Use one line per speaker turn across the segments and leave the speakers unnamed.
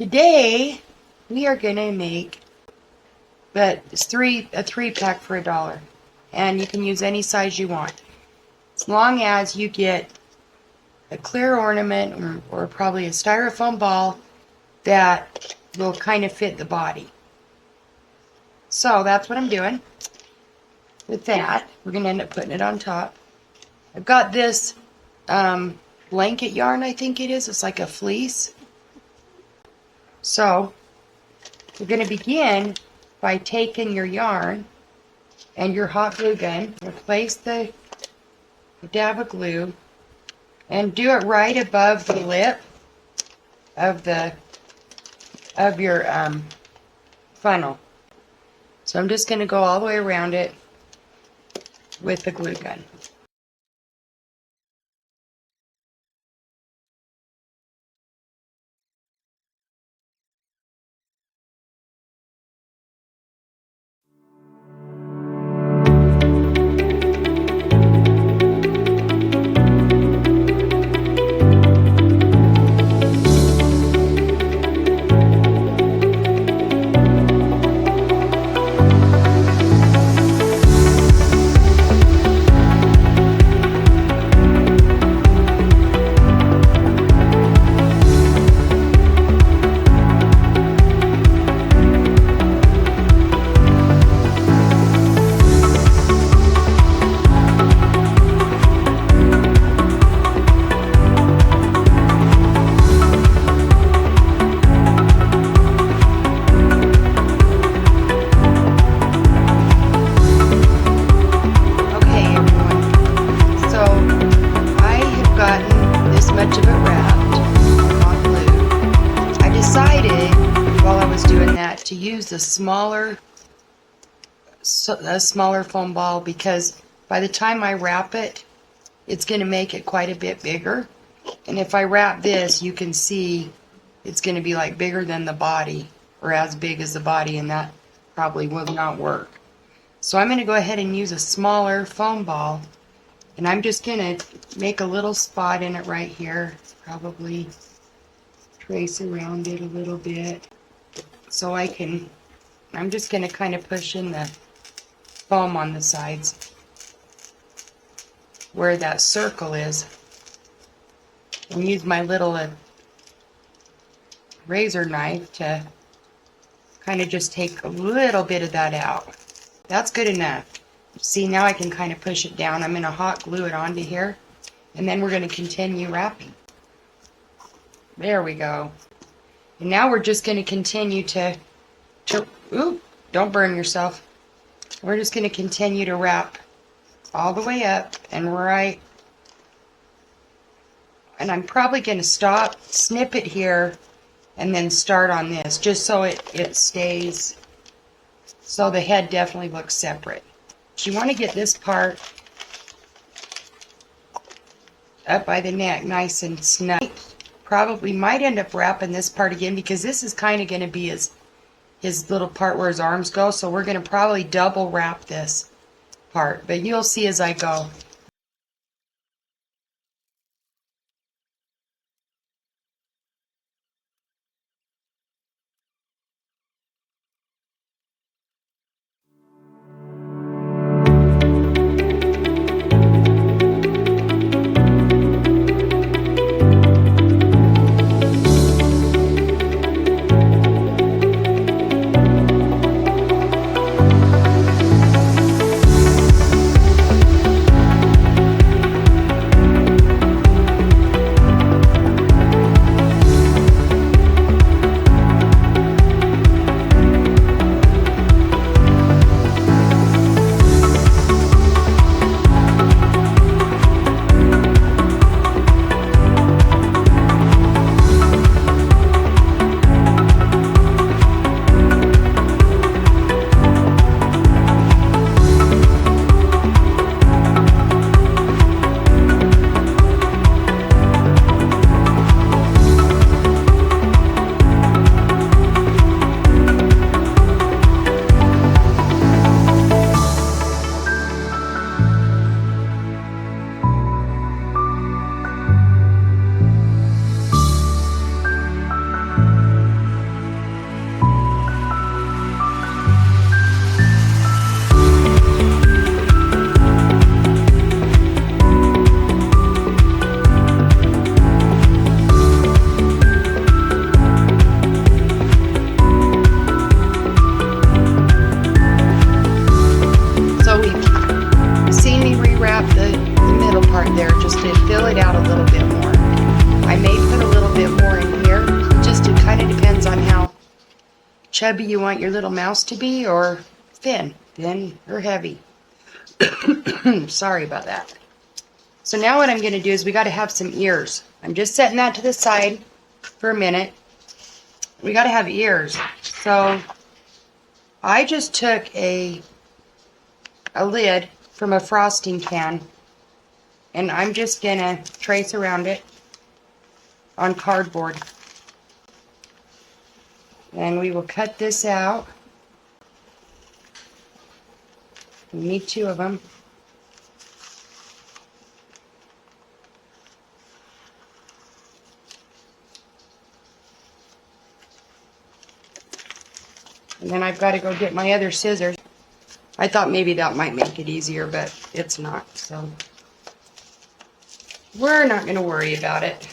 Today we are gonna make, but it's a 3-pack for $1, and you can use any size you want, as long as you get a clear ornament or probably a styrofoam ball that will kind of fit the body. So that's what I'm doing. With that, we're gonna end up putting it on top. I've got this blanket yarn, I think it is. It's like a fleece. So we're going to begin by taking your yarn and your hot glue gun, replace the dab of glue, and do it right above the lip of your funnel. So I'm just going to go all the way around it with the glue gun. Much of it wrapped on glue. I decided while I was doing that to use a smaller foam ball, because by the time I wrap it, it's going to make it quite a bit bigger. And if I wrap this, you can see it's going to be like bigger than the body, or as big as the body, and that probably will not work. So I'm going to go ahead and use a smaller foam ball. And I'm just going to make a little spot in it right here. Probably trace around it a little bit. So I'm just going to kind of push in the foam on the sides where that circle is. And use my little razor knife to kind of just take a little bit of that out. That's good enough. See, now I can kind of push it down. I'm going to hot glue it onto here, and then we're going to continue wrapping. There we go. And now we're just going to continue to ooh, don't burn yourself. We're just going to continue to wrap all the way up and right. And I'm probably going to stop, snip it here, and then start on this, just so it stays, so the head definitely looks separate. You want to get this part up by the neck nice and snug. Probably might end up wrapping this part again, because this is kind of going to be his little part where his arms go. So we're going to probably double wrap this part, but you'll see as I go. chubby you want your little mouse to be, or thin or heavy. Sorry about that. So now what I'm going to do is we got to have some ears. I'm just setting that to the side for a minute. We got to have ears. So I just took a lid from a frosting can, and I'm just going to trace around it on cardboard. And we will cut this out. We need 2 of them. And then I've got to go get my other scissors. I thought maybe that might make it easier, but it's not. So we're not going to worry about it.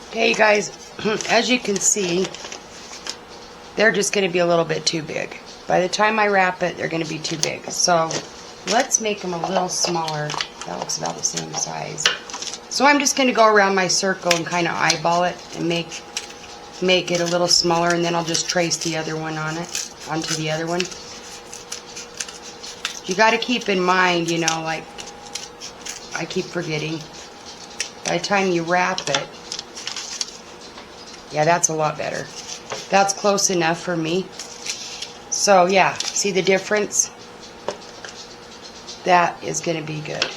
Okay, you guys, as you can see, they're just going to be a little bit too big. By the time I wrap it, they're going to be too big. So let's make them a little smaller. That looks about the same size. So I'm just going to go around my circle and kind of eyeball it and make it a little smaller, and then I'll just trace the other one onto the other one. You got to keep in mind, you know, like I keep forgetting, by the time you wrap it, yeah, that's a lot better. That's close enough for me. So yeah, see the difference? That is going to be good.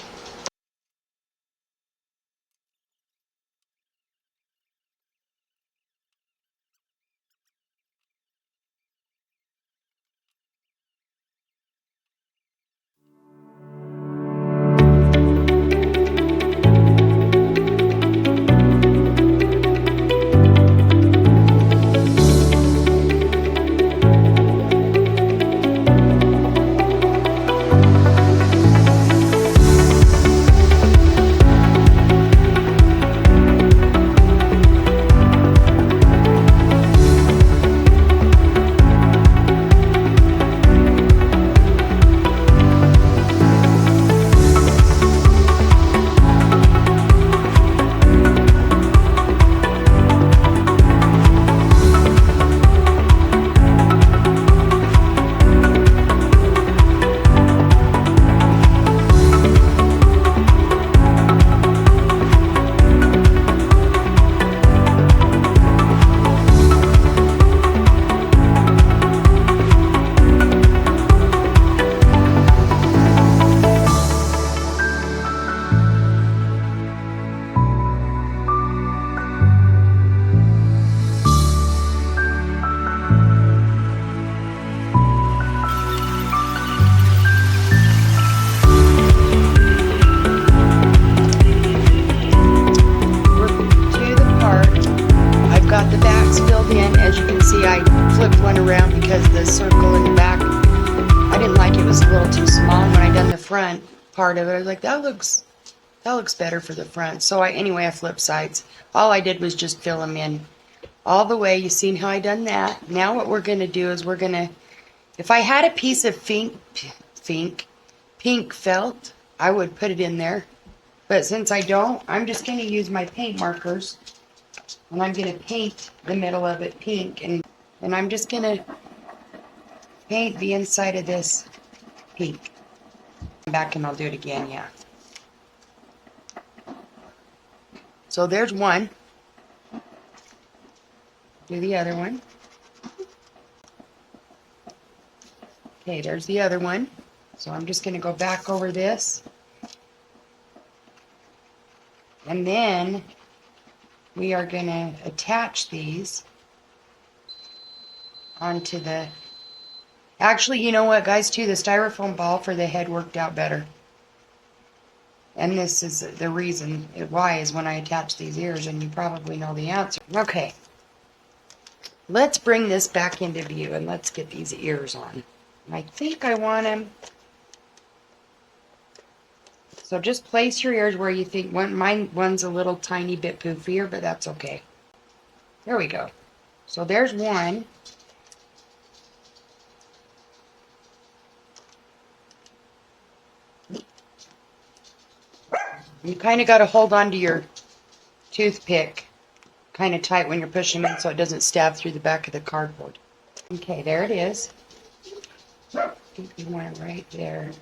Front part of it, I was like, that looks better for the front. So anyway, I flipped sides. All I did was just fill them in all the way. You seen how I done that? Now what we're gonna do is if I had a piece of pink felt, I would put it in there. But since I don't, I'm just gonna use my paint markers, and I'm gonna paint the middle of it pink, and I'm just gonna paint the inside of this pink. Back and I'll do it again, yeah. So there's one. Do the other one. Okay, there's the other one. So I'm just going to go back over this. And then we are going to attach these onto the... Actually, you know what, guys, too? The styrofoam ball for the head worked out better. And this is the reason why, is when I attach these ears, and you probably know the answer. Okay. Let's bring this back into view, and let's get these ears on. And I think I want them So just place your ears where you think. One's a little tiny bit poofier, but that's okay. There we go. So there's one. You kind of got to hold on to your toothpick kind of tight when you're pushing in so it doesn't stab through the back of the cardboard. Okay, there it is. I think we want it right there.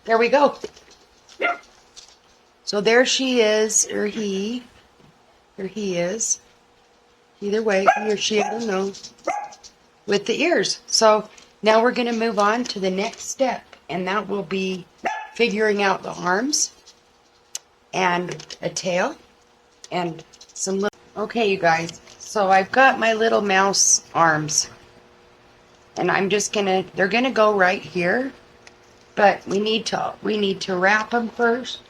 There we go. So there she is, or he. There he is. Either way, he or she, I don't know. With the ears. So now we're going to move on to the next step, and that will be figuring out the arms and a tail and some little... Okay, you guys, so I've got my little mouse arms, and I'm just gonna, they're gonna go right here, but we need to wrap them first.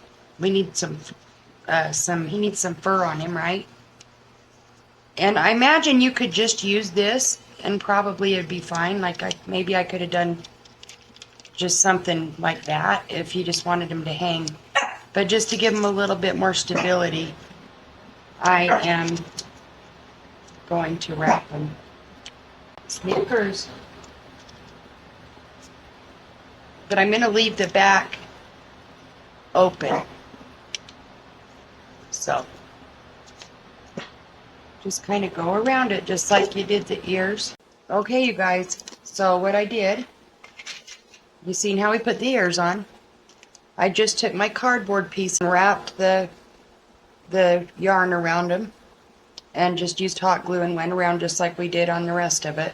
We need he needs some fur on him, right? And I imagine you could just use this and probably it'd be fine. Like maybe I could have done just something like that if you just wanted him to hang. But just to give him a little bit more stability, I am going to wrap him. Snickers. But I'm going to leave the back open. So just kind of go around it just like you did the ears. Okay, you guys, so what I did, you seen how we put the ears on? I just took my cardboard piece and wrapped the yarn around them and just used hot glue and went around just like we did on the rest of it.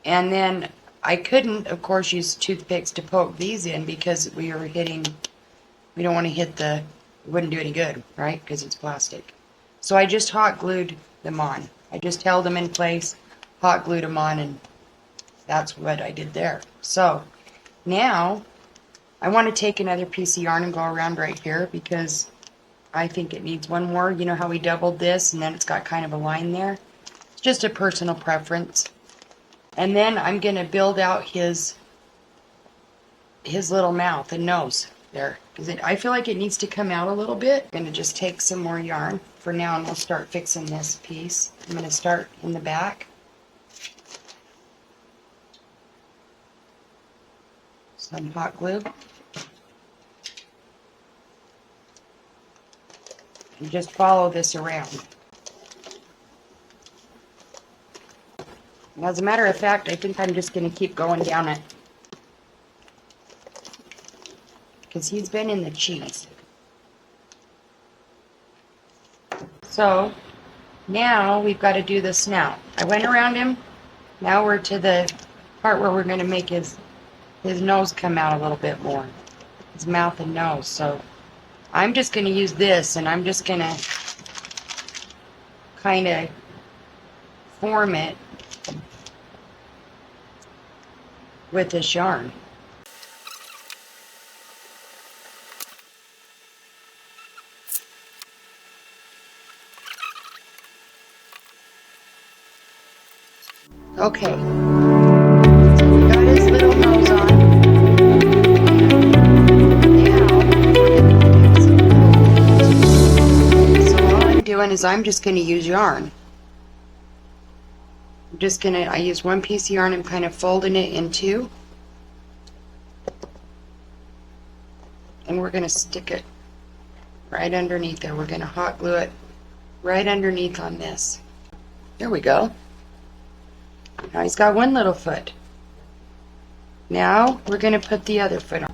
And then I couldn't, of course, use toothpicks to poke these in because we don't want to hit it wouldn't do any good, right? Because it's plastic. So I just hot glued them on. I just held them in place, hot glued them on, and that's what I did there. So now I want to take another piece of yarn and go around right here because I think it needs one more. You know how we doubled this and then it's got kind of a line there? It's just a personal preference. And then I'm going to build out his little mouth and nose there. Because I feel like it needs to come out a little bit. I'm going to just take some more yarn for now and we'll start fixing this piece. I'm going to start in the back. Some hot glue. And just follow this around. And as a matter of fact, I think I'm just going to keep going down it. Because he's been in the cheese. So now we've got to do the snout. I went around him. Now we're to the part where we're going to make his nose come out a little bit more. His mouth and nose. So I'm just going to use this and I'm just going to kind of form it with this yarn. Okay, so we got his little nose on. So all I'm doing is I'm just going to use yarn. I use one piece of yarn and kind of folding it in two. And we're going to stick it right underneath there. We're going to hot glue it right underneath on this. There we go. Now he's got one little foot. Now we're going to put the other foot on.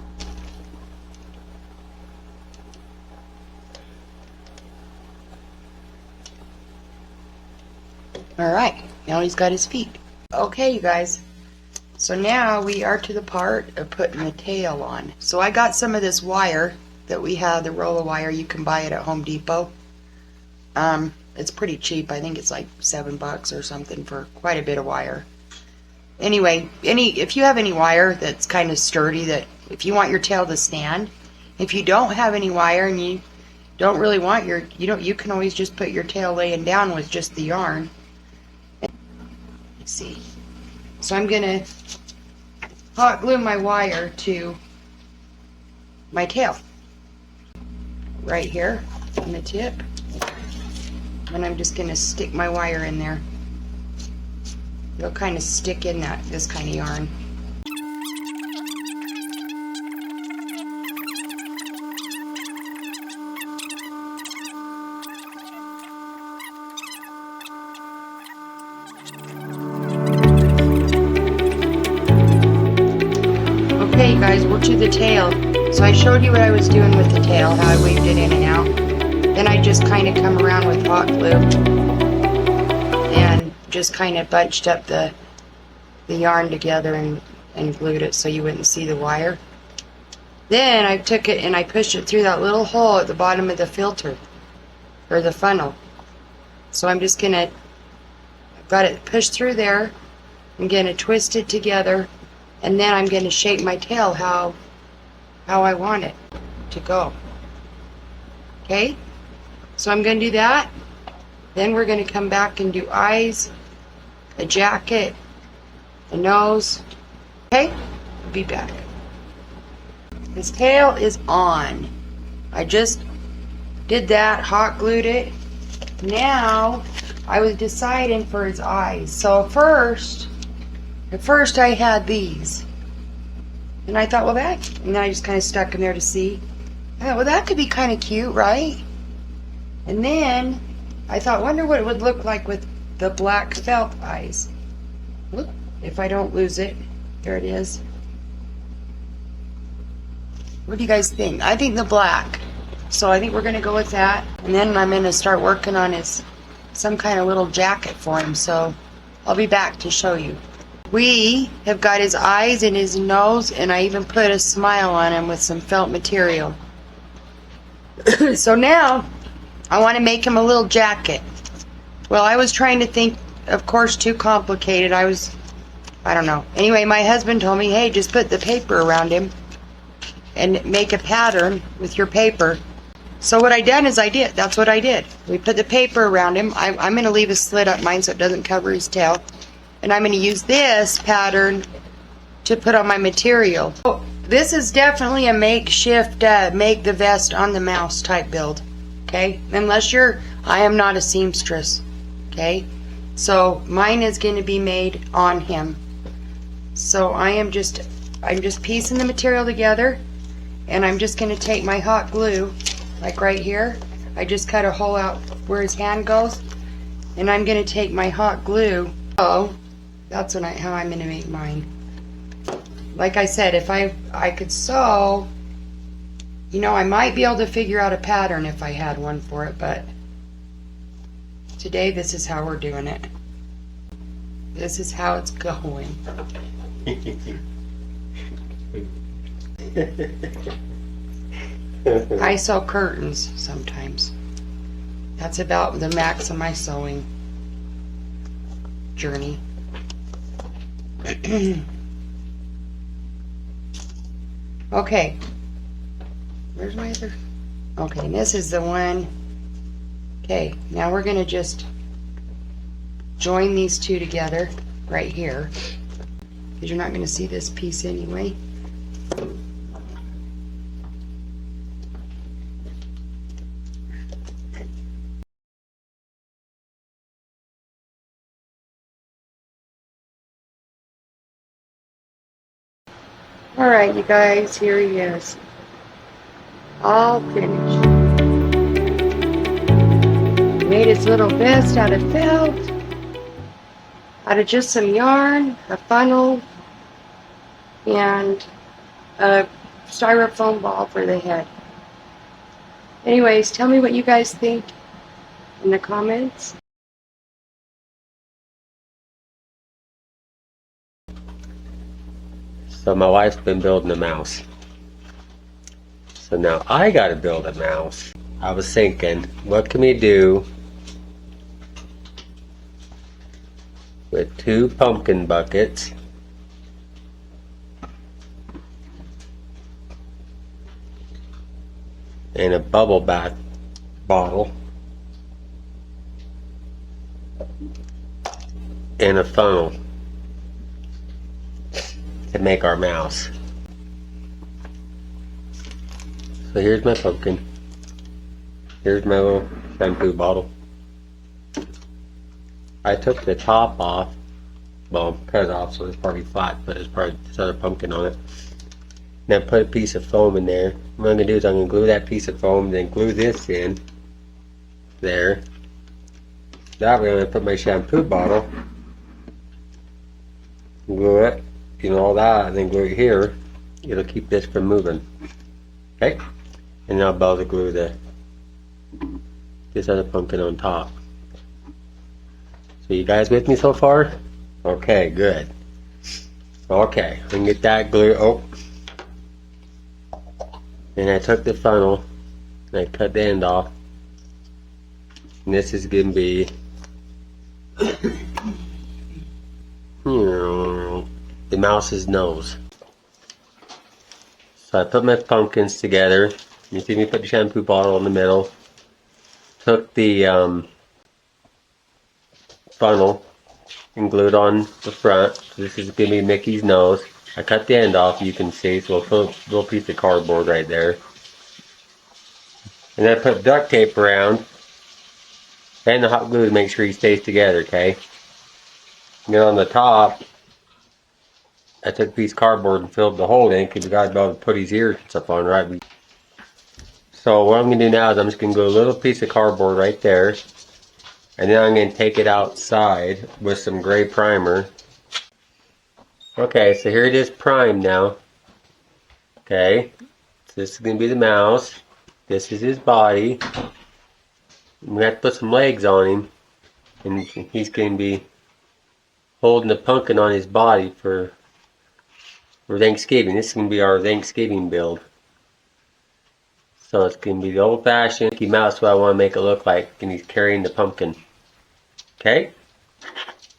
Alright, now he's got his feet. Okay, you guys, so now we are to the part of putting the tail on. So I got some of this wire that we have, the roll of wire. You can buy it at Home Depot. It's pretty cheap. I think it's like $7 or something for quite a bit of wire. Anyway, if you have any wire that's kind of sturdy, that if you want your tail to stand, if you don't have any wire and don't really want your, you can always just put your tail laying down with just the yarn. Let's see. So I'm gonna hot glue my wire to my tail right here on the tip, and I'm just gonna stick my wire in there. It'll kind of stick in this kind of yarn. Okay, you guys, we're to the tail. So I showed you what I was doing with the tail, how I waved it in and out. Then I just kind of come around with hot glue and just kind of bunched up the yarn together and glued it so you wouldn't see the wire. Then I took it and I pushed it through that little hole at the bottom of the filter, or the funnel. So I'm just gonna, I've got it pushed through there. I'm gonna twist it together, and then I'm gonna shape my tail how I want it to go. Okay? So I'm gonna do that. Then we're gonna come back and do eyes, a jacket, a nose. Okay? I'll be back. His tail is on. I just did that, hot glued it. Now I was deciding for his eyes. So at first I had these. And I thought, well, and then I just kind of stuck them there to see. I thought, well, that could be kind of cute, right? And then I thought, wonder what it would look like with the black felt eyes. Look, if I don't lose it. There it is. What do you guys think? I think the black. So I think we're going to go with that. And then I'm going to start working on some kind of little jacket for him. So I'll be back to show you. We have got his eyes and his nose, and I even put a smile on him with some felt material. So now I want to make him a little jacket. Well, I was trying to think, of course, too complicated. I don't know. Anyway, my husband told me, hey, just put the paper around him and make a pattern with your paper. So what I done is that's what I did. We put the paper around him. I'm going to leave a slit up mine so it doesn't cover his tail. And I'm going to use this pattern to put on my material. So this is definitely a makeshift, make the vest on the mouse type build. Okay? Unless I am not a seamstress. Okay? So mine is going to be made on him. So I'm just piecing the material together, and I'm just going to take my hot glue, like right here. I just cut a hole out where his hand goes, and I'm going to take my hot glue. Oh, that's how I'm going to make mine. Like I said, if I could sew, I might be able to figure out a pattern if I had one for it, but today this is how we're doing it. This is how it's going. I sew curtains sometimes. That's about the max of my sewing journey. Okay. Where's my other? Okay, and this is the one. Okay, now we're going to just join these two together right here, because you're not going to see this piece anyway. Alright, you guys, here he is. All finished. Made his little vest out of felt, out of just some yarn, a funnel, and a styrofoam ball for the head. Anyways, tell me what you guys think in the comments.
So my wife's been building a mouse. So now I gotta build a mouse. I was thinking, what can we do with 2 pumpkin buckets and a bubble bath bottle and a funnel to make our mouse. So here's my pumpkin. Here's my little shampoo bottle. I took the top off. Well, cut it off so it's probably flat, but it's probably this other pumpkin on it. Now put a piece of foam in there. What I'm going to do is I'm going to glue that piece of foam, then glue this in there. That way I'm going to put my shampoo bottle, glue it, all that, and then glue it here. It'll keep this from moving. Okay? And then I'll be able to glue this other pumpkin on top. So you guys with me so far? Okay, good. Okay, I can get that glue. Oh. And I took the funnel and I cut the end off. And this is going to be the mouse's nose. So I put my pumpkins together. You see me put the shampoo bottle in the middle. Took the funnel and glued on the front. So this is going to be Mickey's nose. I cut the end off, you can see, so we'll put a little piece of cardboard right there. And then I put duct tape around and the hot glue to make sure he stays together, okay? And then on the top, I took a piece of cardboard and filled the hole in because we got to be able to put his ears and stuff on, right? So what I'm going to do now is I'm just going to glue a little piece of cardboard right there. And then I'm going to take it outside with some gray primer. Okay, so here it is primed now. Okay, so this is going to be the mouse. This is his body. I'm going to have to put some legs on him. And he's going to be holding the pumpkin on his body for Thanksgiving. This is going to be our Thanksgiving build. So it's going to be the old-fashioned Mickey Mouse what I want to make it look like. And he's carrying the pumpkin. Okay,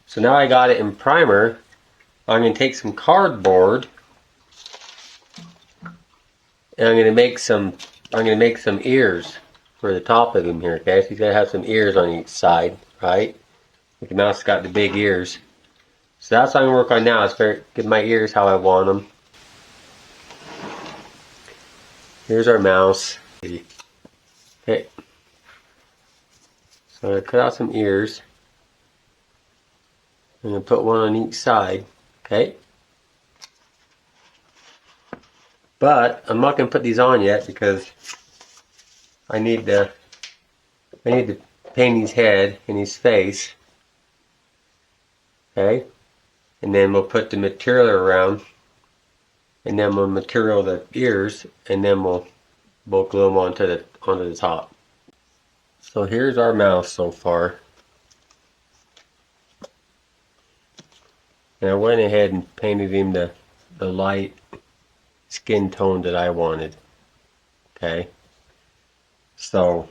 so now I got it in primer. I'm going to take some cardboard and I'm going to make some ears for the top of him here, okay? So he's got to have some ears on each side, right? Mickey Mouse has got the big ears. So that's what I'm going to work on now, is get my ears how I want them. Here's our mouse. Okay. So I'm going to cut out some ears. I'm going to put one on each side. Okay, but I'm not going to put these on yet because I need to paint his head and his face. Okay, and then we'll put the material around, and then we'll material the ears, and then we'll glue them onto the top. So here's our mouse so far. And I went ahead and painted him the light skin tone that I wanted. Okay. So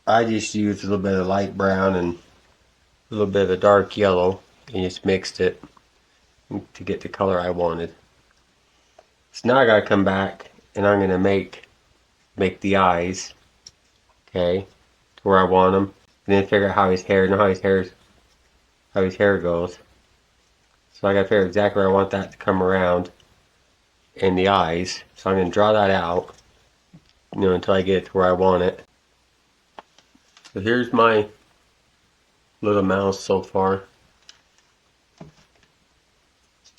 I just used a little bit of light brown and a little bit of a dark yellow and just mixed it to get the color I wanted. So now I gotta come back and I'm gonna make the eyes, okay, to where I want them, and then figure out how his hair goes. So I gotta figure exactly where I want that to come around in the eyes. So I'm gonna draw that out, until I get it to where I want it. So here's my little mouse so far.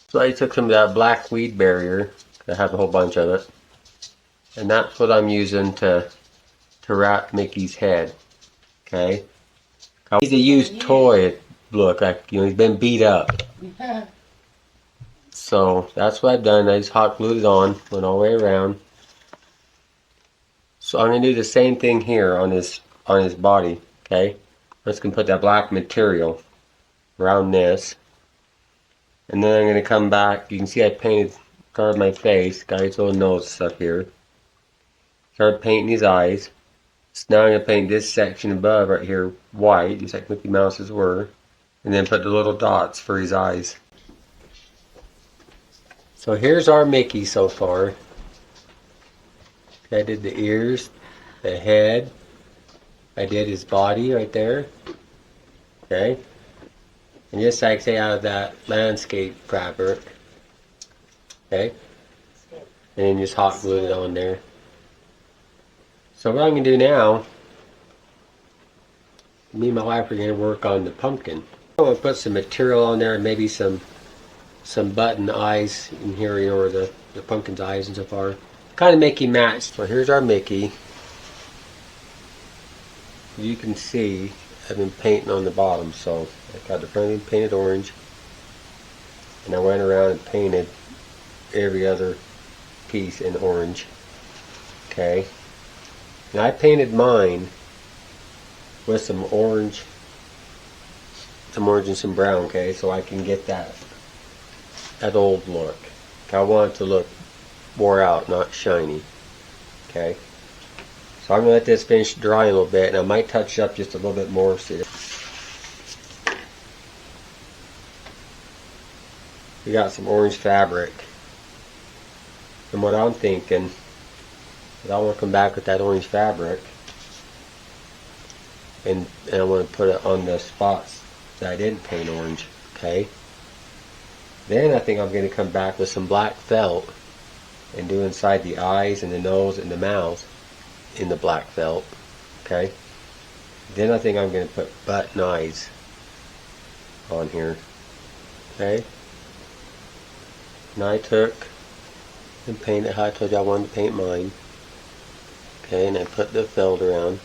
So I took some of that black weed barrier. I have a whole bunch of it. And that's what I'm using to wrap Mickey's head. Okay? He's a used toy look, like he's been beat up. So that's what I've done. I just hot glued it on, went all the way around. So I'm gonna do the same thing here on his body. Okay? I'm just gonna put that black material around this. And then I'm gonna come back. You can see I colored my face, got his little nose stuff here. Started painting his eyes. So now I'm gonna paint this section above right here white, just like Mickey Mouse's were. And then put the little dots for his eyes. So here's our Mickey so far. I did the ears, the head, I did his body right there. Okay. And just like say out of that landscape fabric. Okay. And then just hot glue it on there. So what I'm going to do now, me and my wife are going to work on the pumpkin. I'm going to put some material on there and maybe some button eyes in here, you know, where the pumpkin's eyes and so far. Kind of make him match. So here's our Mickey. You can see I've been painting on the bottom, so I got the front of him painted orange, and I went around and painted every other piece in orange. Okay. And I painted mine with some orange and some brown, okay, so I can get that old look. Okay, I want it to look wore out, not shiny. Okay. So I'm going to let this finish dry a little bit, and I might touch it up just a little bit more. See, we got some orange fabric. And what I'm thinking is I want to come back with that orange fabric, and I want to put it on the spots that I didn't paint orange. Okay. Then I think I'm going to come back with some black felt and do inside the eyes and the nose and the mouth in the black felt. Okay. Then I think I'm going to put button eyes on here. Okay. And I took and painted how I told you I wanted to paint mine. Okay, and I put the felt around.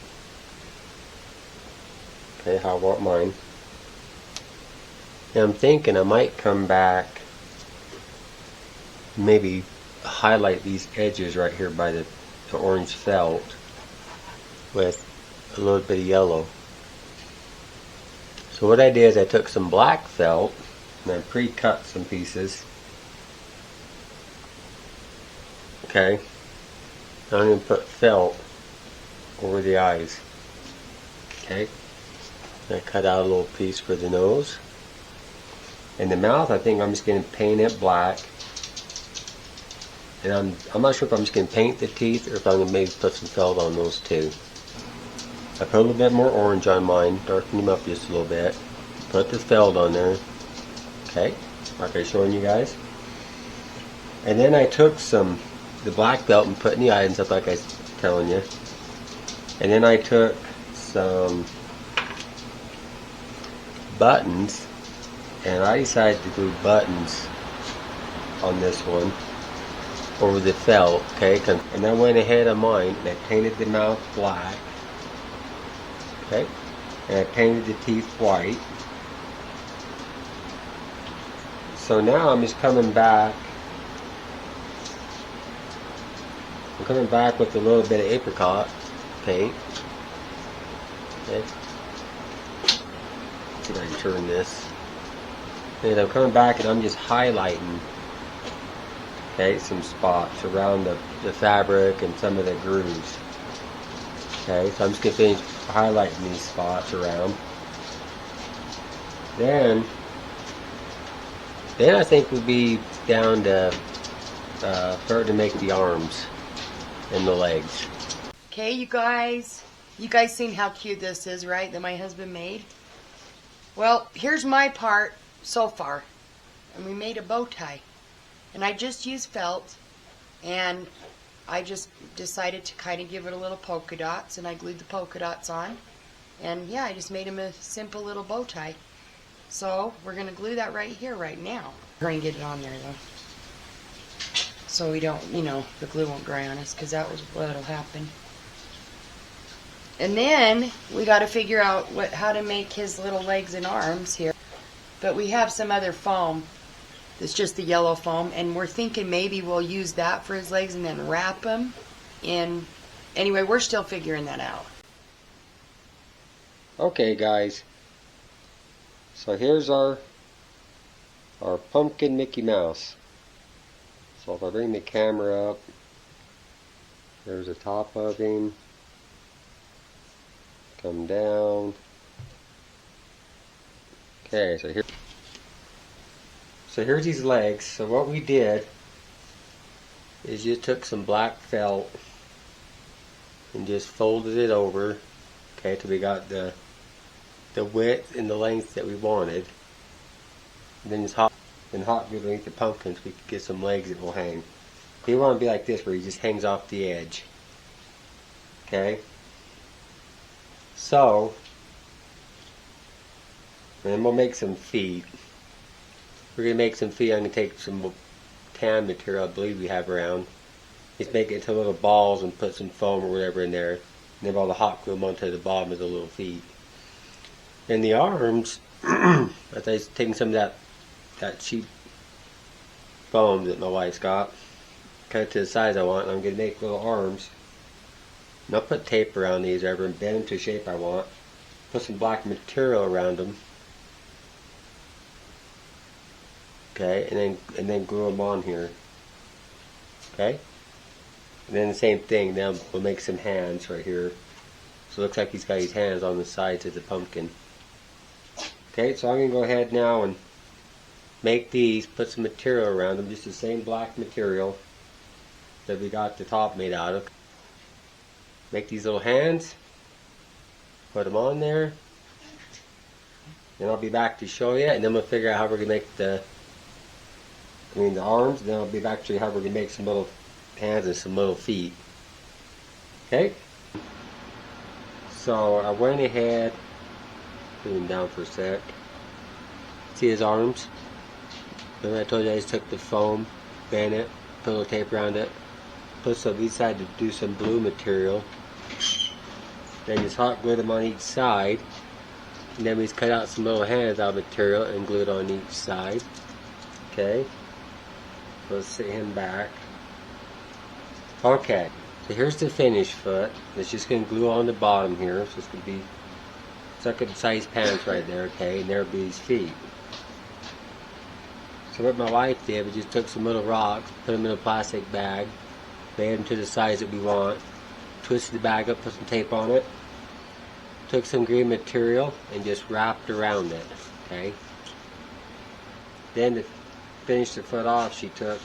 Okay, how I want mine. And I'm thinking I might come back, maybe highlight these edges right here by the orange felt with a little bit of yellow. So what I did is I took some black felt and I pre-cut some pieces. Okay. I'm going to put felt over the eyes. Okay. And I cut out a little piece for the nose. And the mouth, I think I'm just going to paint it black. And I'm not sure if I'm just going to paint the teeth or if I'm going to maybe put some felt on those too. I put a little bit more orange on mine, darken them up just a little bit. Put the felt on there. Okay, like I was showing you guys. And then I took the black felt and put in the eyes and stuff like I was telling you. And then I took some buttons, and I decided to glue buttons on this one over the felt, okay? And I went ahead of mine and I painted the mouth black, okay? And I painted the teeth white. So now I'm just coming back. I'm coming back with a little bit of apricot paint. Okay. Let's see if I can turn this. And I'm coming back and I'm just highlighting, okay, some spots around the fabric and some of the grooves. Okay, so I'm just going to finish highlighting these spots around. Then I think we'll be down to starting to make the arms and the legs.
Okay, you guys seen how cute this is, right? That my husband made. Well, here's my part so far. And we made a bow tie. And I just used felt. And I just decided to kind of give it a little polka dots. And I glued the polka dots on. And yeah, I just made him a simple little bow tie. So we're going to glue that right here right now. We're going to get it on there though. So we don't, the glue won't dry on us, because that was what'll happen. And then we got to figure out how to make his little legs and arms here. But we have some other foam. It's just the yellow foam, and we're thinking maybe we'll use that for his legs and then wrap them in. Anyway, we're still figuring that out.
Okay, guys. So here's our pumpkin Mickey Mouse. So if I bring the camera up, there's the top of him. Come down. Okay, so here's his legs. So what we did is you took some black felt and just folded it over. Okay, till we got the width and the length that we wanted. And then hot glue underneath the pumpkins, we could get some legs that will hang. You want to be like this, where he just hangs off the edge. Okay. So, and then we'll make some feet. We're gonna make some feet. I'm gonna take some tan material I believe we have around. Just make it into little balls and put some foam or whatever in there. And then all the hot glue them onto the bottom of the little feet. And the arms, I was taking some of that cheap foam that my wife's got. Cut it to the size I want. And I'm gonna make little arms. And I'll put tape around these or whatever and bend them to the shape I want. Put some black material around them. Okay, and then glue them on here. Okay? And then the same thing, now we'll make some hands right here. So it looks like he's got his hands on the sides of the pumpkin. Okay, so I'm going to go ahead now and make these, put some material around them, just the same black material that we got the top made out of. Make these little hands, put them on there, and I'll be back to show you, and then we'll figure out how we're going to make the arms, and then I'll be back to show you how we're going to make some little hands and some little feet. Okay? So I went ahead, put him down for a sec. See his arms? Remember I told you I just took the foam, band it, put a little tape around it, put some, we decided to do some blue material. Then just hot glue them on each side. And then we just cut out some little hands out of material and glue it on each side. Okay? Let's sit him back. Okay, so here's the finished foot. It's just going to glue on the bottom here. So it's going to be second size pants right there, okay? And there'll be his feet. So what my wife did, we just took some little rocks, put them in a plastic bag, made them to the size that we want, twisted the bag up, put some tape on it, took some green material and just wrapped around it, okay? Then to finish the foot off, she took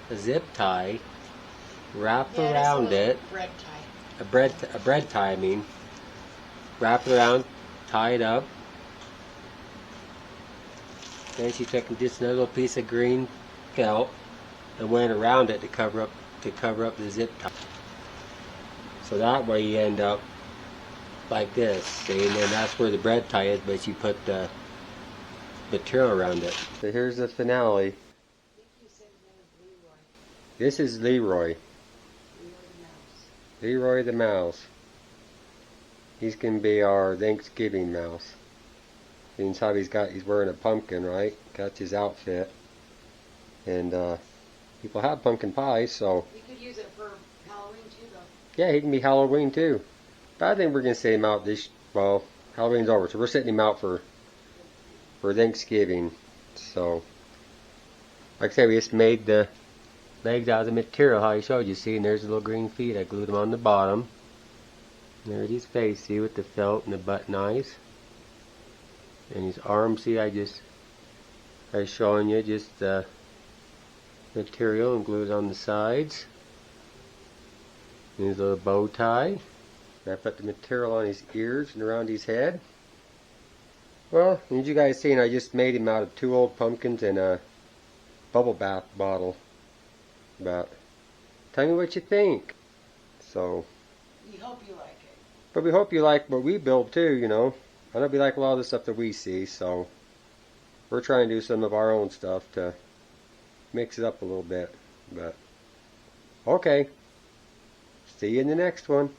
a zip tie, wrapped around it,
bread tie.
a bread tie, I mean, wrap it around, tie it up. Then she took just another little piece of green felt and went around it to cover up the zip tie. So that way you end up like this, see, and then that's where the bread tie is, but you put the material around it. So here's the finale. This is Leroy. Leroy the mouse. He's gonna be our Thanksgiving mouse. Seeing how he's wearing a pumpkin, right? Got his outfit. And people have pumpkin pies, so.
We could use it for Halloween too, though.
Yeah, he can be Halloween too. But I think we're gonna set him out well, Halloween's over, so we're setting him out for Thanksgiving. So, like I said, we just made the legs out of the material how I showed you. See, and there's the little green feet. I glued them on the bottom. And there's his face, see, with the felt and the button eyes. And his arms, see, I was showing you just the material and glued on the sides. And his little bow tie. And I put the material on his ears and around his head. Well, as you guys seen, I just made him out of 2 old pumpkins and a bubble bath bottle. But tell me what you think. So,
We hope you like it.
but we hope you like what we build too, you know. I know we like a lot of the stuff that we see, so we're trying to do some of our own stuff to mix it up a little bit. But okay, see you in the next one.